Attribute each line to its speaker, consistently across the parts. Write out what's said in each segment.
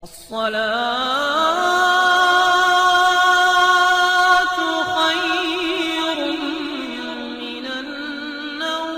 Speaker 1: الصلاة خير من النوم۔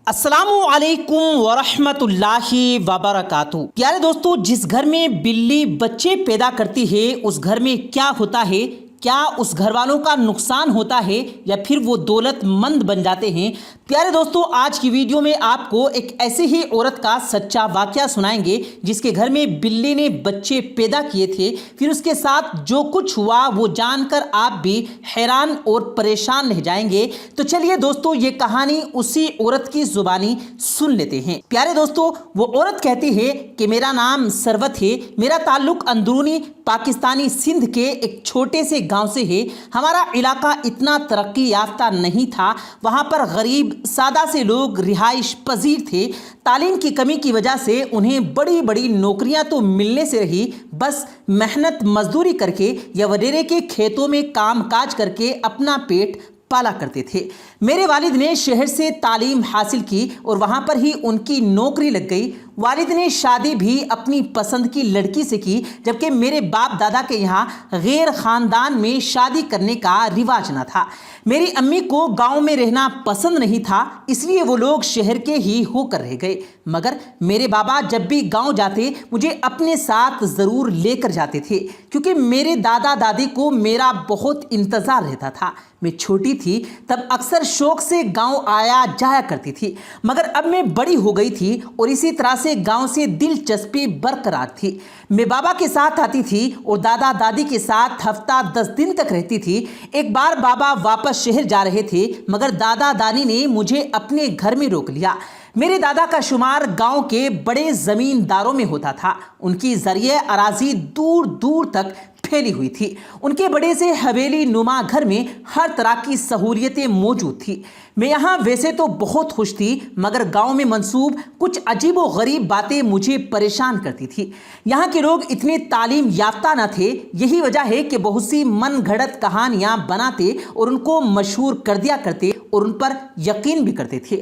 Speaker 2: السلام علیکم ورحمۃ اللہ وبرکاتہ۔ پیارے دوستو، جس گھر میں بلی بچے پیدا کرتی ہے اس گھر میں کیا ہوتا ہے؟ کیا اس گھر والوں کا نقصان ہوتا ہے یا پھر وہ دولت مند بن جاتے ہیں؟ پیارے دوستو، آج کی ویڈیو میں آپ کو ایک ایسے ہی عورت کا سچا واقعہ سنائیں گے جس کے گھر میں بلی نے بچے پیدا کیے تھے۔ پھر اس کے ساتھ جو کچھ ہوا وہ جان کر آپ بھی حیران اور پریشان رہ جائیں گے۔ تو چلیے دوستو، یہ کہانی اسی عورت کی زبانی سن لیتے ہیں۔ پیارے دوستو، وہ عورت کہتی ہے کہ میرا نام سروت ہے، میرا تعلق اندرونی پاکستانی سندھ کے ایک چھوٹے سے گاؤں سے ہے۔ ہمارا علاقہ اتنا ترقی یافتہ نہیں تھا، وہاں پر غریب سادہ سے لوگ رہائش پذیر تھے۔ تعلیم کی کمی کی وجہ سے انہیں بڑی بڑی نوکریاں تو ملنے سے رہی، بس محنت مزدوری کر کے یا وڈیرے کے کھیتوں میں کام کاج کر کے اپنا پیٹ پالا کرتے تھے۔ میرے والد نے شہر سے تعلیم حاصل کی اور وہاں پر ہی ان کی نوکری لگ گئی۔ والد نے شادی بھی اپنی پسند کی لڑکی سے کی، جبکہ میرے باپ دادا کے یہاں غیر خاندان میں شادی کرنے کا رواج نہ تھا۔ میری امی کو گاؤں میں رہنا پسند نہیں تھا، اس لیے وہ لوگ شہر کے ہی ہو کر رہ گئے، مگر میرے بابا جب بھی گاؤں جاتے مجھے اپنے ساتھ ضرور لے کر جاتے تھے، کیونکہ میرے دادا دادی کو میرا بہت انتظار رہتا تھا۔ میں چھوٹی تھی تب اکثر شوق سے گاؤں آیا جایا کرتی تھی، مگر اب میں بڑی ہو گئی تھی اور اسی طرح سے گاؤں سے دلچسپی برقرار تھی۔ میں بابا کے ساتھ آتی تھی اور دادا دادی کے ساتھ ہفتہ 10 دن تک رہتی تھی۔ ایک بار بابا واپس شہر جا رہے تھے، مگر دادا دانی نے مجھے اپنے گھر میں روک لیا۔ میرے دادا کا شمار گاؤں کے بڑے زمینداروں میں ہوتا تھا، ان کی زرعی اراضی دور دور تک پھیلی ہوئی تھی۔ ان کے بڑے سے حویلی نما گھر میں ہر طرح کی سہولیتیں موجود تھی۔ میں یہاں ویسے تو بہت خوش تھی، مگر گاؤں میں منسوب کچھ عجیب و غریب باتیں مجھے پریشان کرتی تھی۔ یہاں کے لوگ اتنے تعلیم یافتہ نہ تھے، یہی وجہ ہے کہ بہت سی من گھڑت کہانیاں بناتے اور ان کو مشہور کر دیا کرتے اور ان پر یقین بھی کرتے تھے۔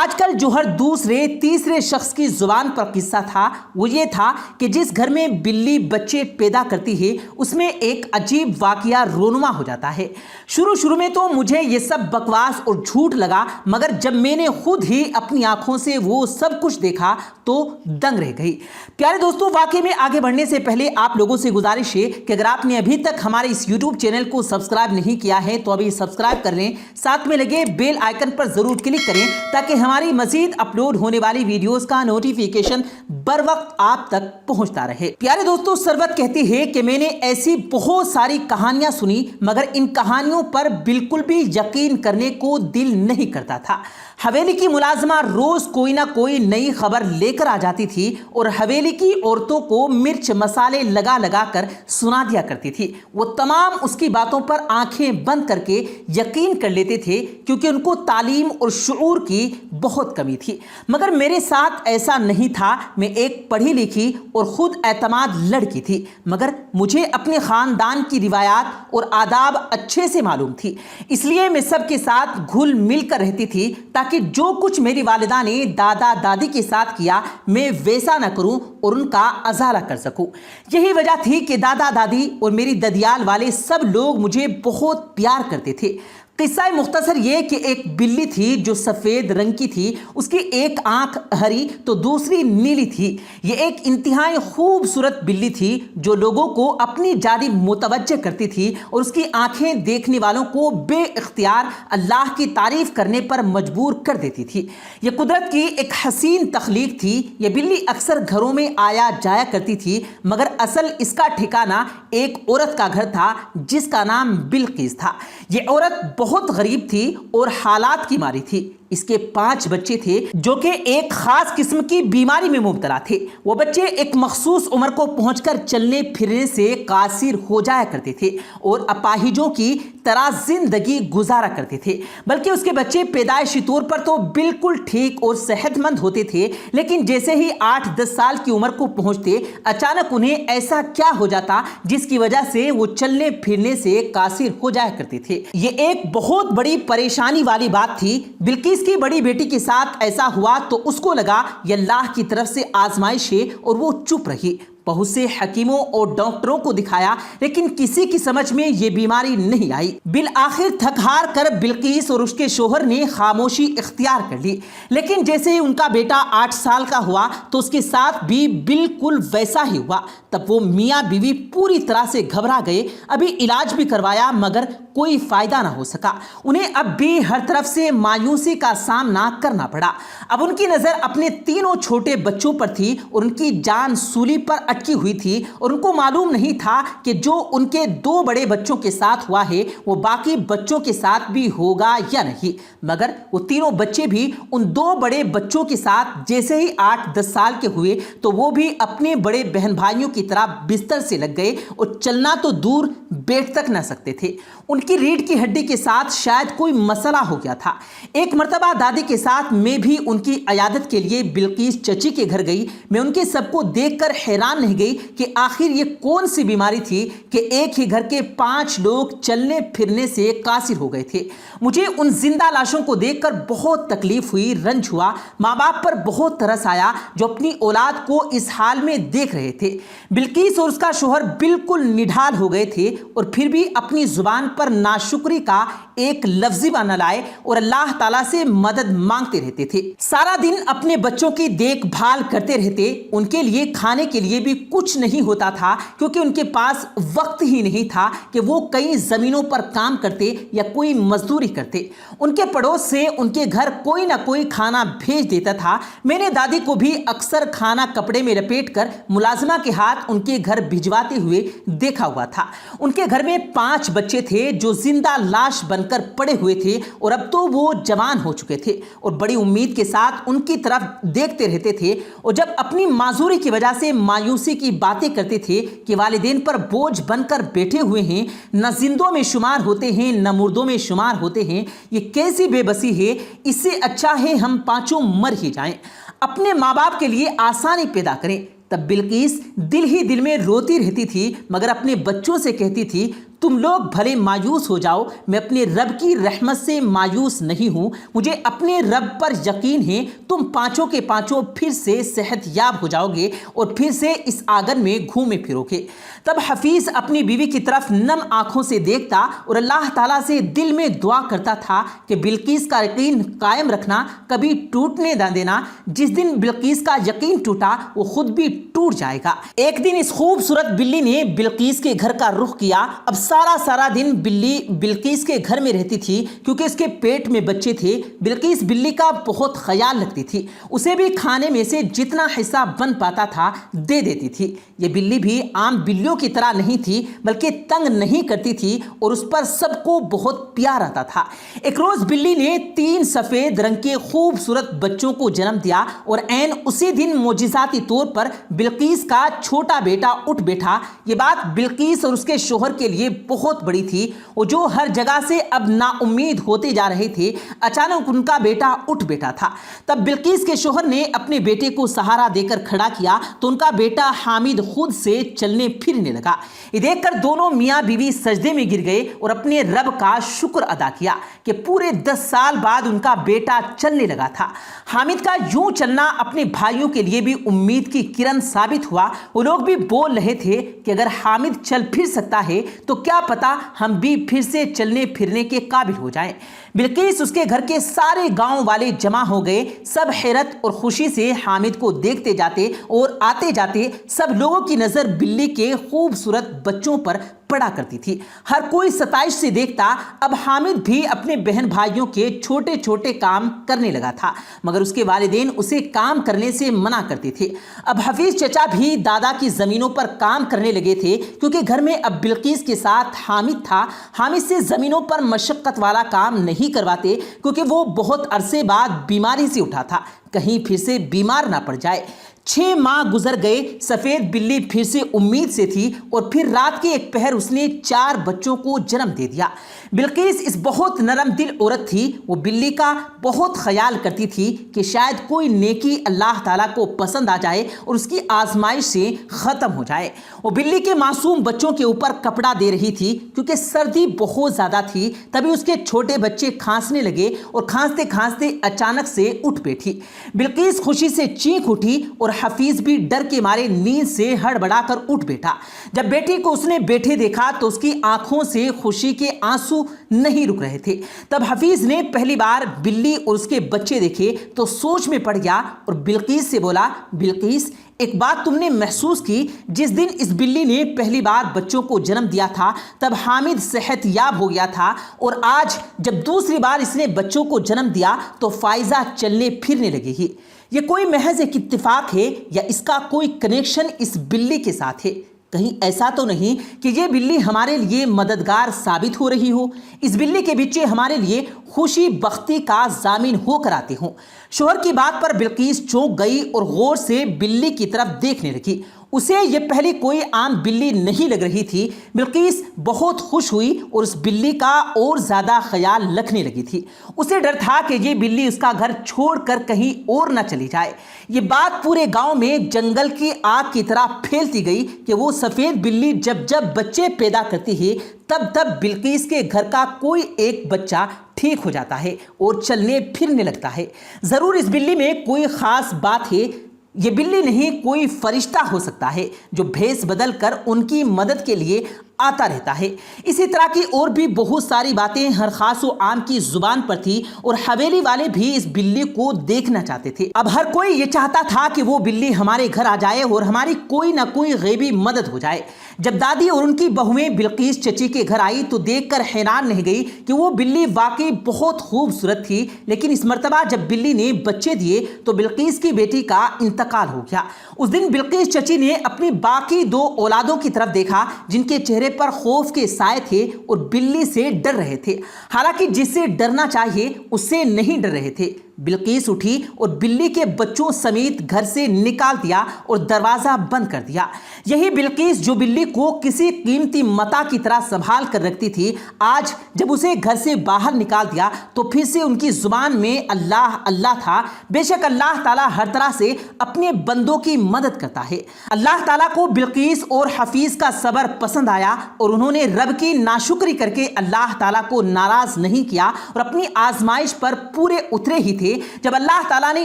Speaker 2: آج کل جو ہر دوسرے تیسرے شخص کی زبان پر قصہ تھا وہ یہ تھا کہ جس گھر میں بلی بچے پیدا کرتی ہے اس میں ایک عجیب واقعہ رونما ہو جاتا ہے۔ شروع میں تو مجھے یہ سب بکواس اور جھوٹ لگا، مگر جب میں نے خود ہی اپنی آنکھوں سے وہ سب کچھ دیکھا تو دنگ رہ گئی۔ پیارے دوستو، واقعے میں آگے بڑھنے سے پہلے آپ لوگوں سے گزارش ہے کہ اگر آپ نے ابھی تک ہمارے اس یوٹیوب چینل کو سبسکرائب نہیں کیا ہے تو ابھی سبسکرائب کر لیں، ساتھ میں لگے بیل آئیکن پر ضرور کلک کریں تاکہ ہماری مزید اپلوڈ ہونے والی ویڈیوز کا نوٹیفیکیشن بر وقت آپ تک پہنچتا رہے۔ پیارے دوستو، سروت کہتی ہے کہ میں نے ایسی بہت ساری کہانیاں سنی، مگر ان کہانیوں پر بالکل بھی یقین کرنے کو دل نہیں کرتا تھا۔ حویلی کی ملازمہ روز کوئی نہ کوئی نئی خبر لے کر آ جاتی تھی اور حویلی کی عورتوں کو مرچ مسالے لگا لگا کر سنا دیا کرتی تھی۔ وہ تمام اس کی باتوں پر آنکھیں بند کر کے یقین کر لیتے تھے، کیونکہ ان کو تعلیم اور شعور کی بہت کمی تھی۔ مگر میرے ساتھ ایسا نہیں تھا۔ میں ایک پڑھی لکھی اور خود اعتماد لڑکی تھی، مگر مجھے اپنے خاندان کی روایات اور آداب اچھے سے معلوم تھی، اس لیے میں سب کے ساتھ گھل مل کر رہتی تھی تاکہ جو کچھ میری والدہ نے دادا دادی کے ساتھ کیا میں ویسا نہ کروں اور ان کا ازالہ کر سکوں۔ یہی وجہ تھی کہ دادا دادی اور میری ددیال والے سب لوگ مجھے بہت پیار کرتے تھے۔ قصہ مختصر یہ کہ ایک بلی تھی جو سفید رنگ کی تھی، اس کی ایک آنکھ ہری تو دوسری نیلی تھی۔ یہ ایک انتہائی خوبصورت بلی تھی جو لوگوں کو اپنی جانب متوجہ کرتی تھی اور اس کی آنکھیں دیکھنے والوں کو بے اختیار اللہ کی تعریف کرنے پر مجبور کر دیتی تھی۔ یہ قدرت کی ایک حسین تخلیق تھی۔ یہ بلی اکثر گھروں میں آیا جایا کرتی تھی، مگر اصل اس کا ٹھکانہ ایک عورت کا گھر تھا جس کا نام بلقیس تھا۔ یہ عورت بہت غریب تھی اور حالات کی ماری تھی۔ اس کے 5 بچے تھے جو کہ ایک خاص قسم کی بیماری میں مبتلا تھے۔ وہ بچے ایک مخصوص عمر کو پہنچ کر چلنے پھرنے سے قاصر ہو جایا کرتے تھے اور اپاہجوں کی طرح زندگی گزارا کرتے تھے، بلکہ اس کے بچے پیدائشی طور پر تو بالکل ٹھیک اور صحت مند ہوتے تھے، لیکن جیسے ہی 8-10 سال کی عمر کو پہنچتے اچانک انہیں ایسا کیا ہو جاتا جس کی وجہ سے وہ چلنے پھرنے سے قاصر ہو جایا کرتے تھے۔ یہ ایک بہت بڑی پریشانی والی بات تھی۔ بلقیس کی بڑی بیٹی کے ساتھ ایسا ہوا تو اس کو لگا یہ اللہ کی طرف سے آزمائش ہے اور وہ چپ رہی۔ بہت سے حکیموں اور ڈاکٹروں کو دکھایا لیکن کسی کی سمجھ میں یہ بیماری نہیں آئی۔ بالآخر تھک ہار کر بلقیس اور اس کے شوہر نے خاموشی اختیار کر لی، لیکن جیسے ہی ان کا بیٹا 8 سال کا ہوا تو اس کے ساتھ بھی بالکل ویسا ہی ہوا۔ تب وہ میاں بیوی پوری طرح سے گھبرا گئے، ابھی علاج بھی کروایا مگر کوئی فائدہ نہ ہو سکا۔ انہیں اب بھی ہر طرف سے مایوسی کا سامنا کرنا پڑا۔ اب ان کی نظر اپنے تینوں چھوٹے بچوں پر تھی اور ان کی جان سولی پر اٹکی ہوئی تھی، اور ان کو معلوم نہیں تھا کہ جو ان کے 2 بڑے بچوں کے ساتھ ہوا ہے وہ باقی بچوں کے ساتھ بھی ہوگا یا نہیں۔ مگر وہ تینوں بچے بھی ان 2 بڑے بچوں کے ساتھ جیسے ہی 8-10 سال کے ہوئے تو وہ بھی اپنے بڑے بہن بھائیوں کی طرح بستر سے لگ گئے اور چلنا تو دور بیٹھ تک نہ سکتے تھے۔ ان کی ریڑھ کی ہڈی کے ساتھ شاید کوئی مسئلہ ہو گیا تھا۔ ایک مرتبہ دادی کے ساتھ میں بھی ان کی عیادت کے لیے بلقیس چچی کے گھر گئی۔ میں ان کے سب کو دیکھ کر حیران رہ گئی کہ آخر یہ کون سی بیماری تھی کہ ایک ہی گھر کے 5 لوگ چلنے پھرنے سے قاصر ہو گئے تھے۔ مجھے ان زندہ لاشوں کو دیکھ کر بہت تکلیف ہوئی، رنج ہوا، ماں باپ پر بہت ترس آیا جو اپنی اولاد کو اس حال میں دیکھ رہے تھے۔ بلقیس اور اس کا شوہر بالکل نڈھال ہو گئے تھے اور پھر بھی اپنی زبان پر ناشکری کا ایک لفظ بھی نہ لائے اور اللہ تعالیٰ سے مدد مانگتے رہتے تھے۔ سارا دن اپنے بچوں کی دیکھ بھال کرتے رہتے۔ ان کے لیے کھانے کے لیے بھی کچھ نہیں ہوتا تھا کیونکہ ان کے پاس وقت ہی نہیں تھا کہ وہ کئی زمینوں پر کام کرتے یا کوئی مزدوری کرتے۔ ان کے پڑوس سے ان کے گھر کوئی نہ کوئی کھانا بھیج دیتا تھا۔ میں نے دادی کو بھی اکثر کھانا کپڑے میں لپیٹ کر ملازمہ کے ہاتھ ان کے گھر بھجواتے ہوئے دیکھا ہوا تھا۔ ان کے گھر میں 5 بچے تھے جو زندہ لاش بن کر پڑے ہوئے تھے اور اب تو وہ جوان ہو چکے تھے اور بڑی امید کے ساتھ ان کی طرف دیکھتے رہتے تھے، اور جب اپنی معذوری کی وجہ سے مایوسی کی باتیں کرتے تھے کہ والدین پر بوجھ بن کر بیٹھے ہوئے ہیں، نہ زندوں میں شمار ہوتے ہیں نہ مردوں میں شمار ہوتے ہیں، یہ کیسی بے بسی ہے، اس سے اچھا ہے ہم 5 مر ہی جائیں، اپنے ماں باپ کے لیے آسانی پیدا کریں۔ تب بلقیس دل ہی دل میں روتی رہتی تھی مگر اپنے بچوں سے کہتی تھی، تم لوگ بھلے مایوس ہو جاؤ، میں اپنے رب کی رحمت سے مایوس نہیں ہوں، مجھے اپنے رب پر یقین ہے، تم 5 کے 5 پھر سے صحت یاب ہو جاؤ گے اور پھر سے اس آنگن میں گھومے پھرو گے۔ تب حفیظ اپنی بیوی کی طرف نم آنکھوں سے دیکھتا اور اللہ تعالیٰ سے دل میں دعا کرتا تھا کہ بلقیس کا یقین قائم رکھنا، کبھی ٹوٹنے نہ دینا۔ جس دن بلقیس کا یقین ٹوٹا وہ خود بھی ٹوٹ جائے گا۔ ایک دن اس خوبصورت بلی نے بلقیس کے گھر کا رخ کیا۔ اب سارا دن بلی بلقیس کے گھر میں رہتی تھی کیونکہ اس کے پیٹ میں بچے تھے۔ بلقیس بلی کا بہت خیال رکھتی تھی، اسے بھی کھانے میں سے جتنا حصہ بن پاتا تھا دے دیتی تھی۔ یہ بلی بھی عام بلیوں کی طرح نہیں تھی بلکہ تنگ نہیں کرتی تھی اور اس پر سب کو بہت پیار آتا تھا۔ ایک روز بلی نے 3 سفید رنگ کے خوبصورت بچوں کو جنم دیا اور عین اسی دن معجزاتی طور پر بلقیس کا چھوٹا بیٹا اٹھ بیٹھا۔ یہ بات بلقیس اور اس کے شوہر کے لیے بہت بڑی تھی، وہ جو ہر جگہ سے اب نا امید ہوتے جا رہے تھے۔ اچانک ان کا بیٹا اٹھ بیٹھا تھا۔ تب بلقیس کے شوہر نے اپنے بیٹے کو سہارا دے کر کھڑا کیا تو ان کا بیٹا حامد خود سے چلنے پھرنے لگا۔ یہ دیکھ کر دونوں میاں بیوی سجدے میں گر گئے اور اپنے رب کا شکر ادا کیا کہ پورے 10 سال بعد ان کا بیٹا چلنے لگا تھا۔ حامد کا یوں چلنا اپنے بھائیوں کے لیے بھی امید کی کرن ثابت ہوا۔ وہ لوگ بھی بول رہے تھے کہ اگر حامد چل پھر سکتا ہے تو کیا پتا ہم بھی پھر سے چلنے پھرنے کے قابل ہو جائیں۔ بلقیس اس کے گھر کے سارے گاؤں والے جمع ہو گئے، سب حیرت اور خوشی سے حامد کو دیکھتے جاتے اور آتے جاتے۔ سب لوگوں کی نظر بلی کے خوبصورت بچوں پر پڑا کرتی تھی، ہر کوئی ستائش سے دیکھتا۔ اب حامد بھی اپنے بہن بھائیوں کے چھوٹے چھوٹے کام کرنے لگا تھا مگر اس کے والدین اسے کام کرنے سے منع کرتے تھے۔ اب حفیظ چچا بھی دادا کی زمینوں پر کام کرنے لگے تھے کیونکہ گھر میں اب بلقیس کے ساتھ حامد تھا۔ حامد سے زمینوں پر مشقت والا کام نہیں کرواتے کیونکہ وہ بہت عرصے بعد بیماری سے اٹھا تھا، کہیں پھر سے بیمار نہ پڑ جائے۔ 6 ماہ گزر گئے، سفید بلی پھر سے امید سے تھی اور پھر رات کے ایک پہر اس نے 4 بچوں کو جنم دے دیا۔ بلقیس اس بہت نرم دل عورت تھی، وہ بلی کا بہت خیال کرتی تھی کہ شاید کوئی نیکی اللہ تعالیٰ کو پسند آ جائے اور اس کی آزمائش سے ختم ہو جائے۔ وہ بلی کے معصوم بچوں کے اوپر کپڑا دے رہی تھی کیونکہ سردی بہت زیادہ تھی۔ تبھی اس کے چھوٹے بچے کھانسنے لگے اور کھانستے کھانستے اچانک سے اٹھ بیٹھی۔ بلقیس خوشی سے چیخ اٹھی اور حفیظ بھی ڈر کے مارے نیند سے ہڑبڑا کر اٹھ بیٹھا۔ جب بیٹی کو اس نے بیٹھے دیکھا تو اس کی آنکھوں سے خوشی کے آنسو نہیں رک رہے تھے۔ تب حفیظ نے پہلی بار بلی اور اس کے بچے دیکھے تو سوچ میں پڑ گیا اور بلقیس سے بولا، بلقیس ایک بات تم نے محسوس کی، جس دن اس بلی نے پہلی بار بچوں کو جنم دیا تھا تب حامد صحت یاب ہو گیا تھا، اور آج جب دوسری بار اس نے بچوں کو جنم دیا تو فائزہ چلنے پھرنے لگے گی۔ یہ کوئی محض ایک اتفاق ہے یا اس کا کوئی کنیکشن اس بلی کے ساتھ ہے؟ کہیں ایسا تو نہیں کہ یہ بلی ہمارے لیے مددگار ثابت ہو رہی ہو، اس بلی کے بچے ہمارے لیے خوشی بختی کا ضامن ہو کر آتے ہوں؟ شوہر کی بات پر بلقیس چونک گئی اور غور سے بلی کی طرف دیکھنے لگی۔ اسے یہ پہلی کوئی عام بلی نہیں لگ رہی تھی۔ بلقیس بہت خوش ہوئی اور اس بلی کا اور زیادہ خیال رکھنے لگی تھی۔ اسے ڈر تھا کہ یہ بلی اس کا گھر چھوڑ کر کہیں اور نہ چلی جائے۔ یہ بات پورے گاؤں میں جنگل کی آگ کی طرح پھیلتی گئی کہ وہ سفید بلی جب جب بچے پیدا کرتی ہے تب بلقیس کے گھر کا کوئی ایک بچہ ٹھیک ہو جاتا ہے اور چلنے پھرنے لگتا ہے۔ ضرور اس بلی میں کوئی خاص بات ہے۔ یہ بلی نہیں، کوئی فرشتہ ہو سکتا ہے جو بھیس بدل کر ان کی مدد کے لیے آتا رہتا ہے۔ اسی طرح کی اور بھی بہت ساری باتیں ہر خاص و عام کی زبان پر تھی اور حویلی والے بھی اس بلی کو دیکھنا چاہتے تھے۔ اب ہر کوئی یہ چاہتا تھا کہ وہ بلی ہمارے گھر آ جائے اور ہماری کوئی نہ کوئی غیبی مدد ہو جائے۔ جب دادی اور ان کی بہویں بلقیس چچی کے گھر آئی تو دیکھ کر حیران رہ گئی کہ وہ بلی واقعی بہت خوبصورت تھی، لیکن اس مرتبہ جب بلی نے بچے دیے تو بلقیس کی بیٹی کا انتقال ہو گیا۔ اس دن بلقیس چچی نے اپنی باقی 2 اولادوں کی طرف دیکھا جن کے چہرے پر خوف کے سائے تھے اور بلی سے ڈر رہے تھے، حالانکہ جس سے ڈرنا چاہیے اس سے نہیں ڈر رہے تھے۔ بلقیس اٹھی اور بلی کے بچوں سمیت گھر سے نکال دیا اور دروازہ بند کر دیا۔ یہی بلقیس جو بلی کو کسی قیمتی متاع کی طرح سنبھال کر رکھتی تھی، آج جب اسے گھر سے باہر نکال دیا تو پھر سے ان کی زبان میں اللہ اللہ تھا۔ بے شک اللہ تعالیٰ ہر طرح سے اپنے بندوں کی مدد کرتا ہے۔ اللہ تعالیٰ کو بلقیس اور حفیظ کا صبر پسند آیا اور انہوں نے رب کی ناشکری کر کے اللہ تعالیٰ کو ناراض نہیں کیا اور اپنی آزمائش پر پورے اترے ہی تھے۔ جب اللہ تعالیٰ نے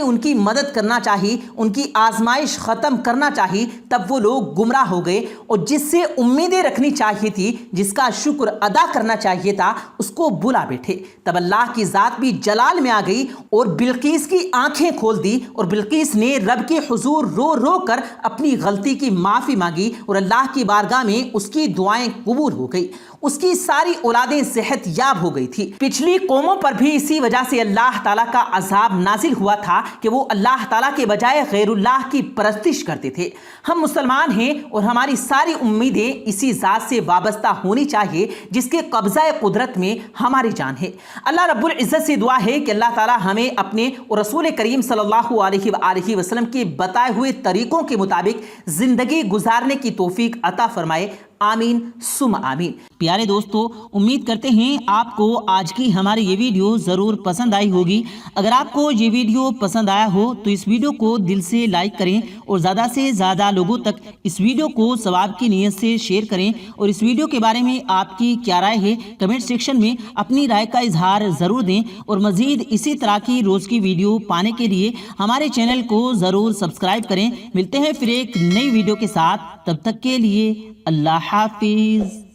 Speaker 2: ان کی مدد کرنا چاہی، ان کی آزمائش ختم کرنا چاہی، تب وہ لوگ گمراہ ہو گئے اور جس سے امیدیں رکھنی چاہیے تھی، جس کا شکر ادا کرنا چاہیے تھا، اس کو بلا بیٹھے۔ تب اللہ کی ذات بھی جلال میں آ گئی اور بلقیس کی آنکھیں کھول دی اور بلقیس نے رب کے حضور رو رو کر اپنی غلطی کی معافی مانگی اور اللہ کی بارگاہ میں اس کی دعائیں قبول ہو گئی۔ اس کی ساری اولادیں صحت یاب ہو گئی تھی۔ پچھلی قوموں پر بھی اسی وجہ سے اللہ تعالیٰ کا عذاب نازل ہوا تھا کہ وہ اللہ تعالیٰ کے بجائے غیر اللہ کی پرستش کرتے تھے۔ ہم مسلمان ہیں اور ہماری ساری امیدیں اسی ذات سے وابستہ ہونی چاہیے جس کے قبضہ قدرت میں ہماری جان ہے۔ اللہ رب العزت سے دعا ہے کہ اللہ تعالیٰ ہمیں اپنے اور رسول کریم صلی اللہ علیہ وآلہ وسلم کے بتائے ہوئے طریقوں کے مطابق زندگی گزارنے کی توفیق عطا فرمائے۔ آمین ثم آمین۔ پیارے دوستو، امید کرتے ہیں آپ کو آج کی ہماری یہ ویڈیو ضرور پسند آئی ہوگی۔ اگر آپ کو یہ ویڈیو پسند آیا ہو تو اس ویڈیو کو دل سے لائک کریں اور زیادہ سے زیادہ لوگوں تک اس ویڈیو کو ثواب کی نیت سے شیئر کریں، اور اس ویڈیو کے بارے میں آپ کی کیا رائے ہے کمنٹ سیکشن میں اپنی رائے کا اظہار ضرور دیں، اور مزید اسی طرح کی روز کی ویڈیو پانے کے لیے ہمارے چینل کو ضرور سبسکرائب کریں۔ ملتے ہیں پھر ایک نئی ویڈیو کے ساتھ، تب تک کے لیے اللہ حافظ۔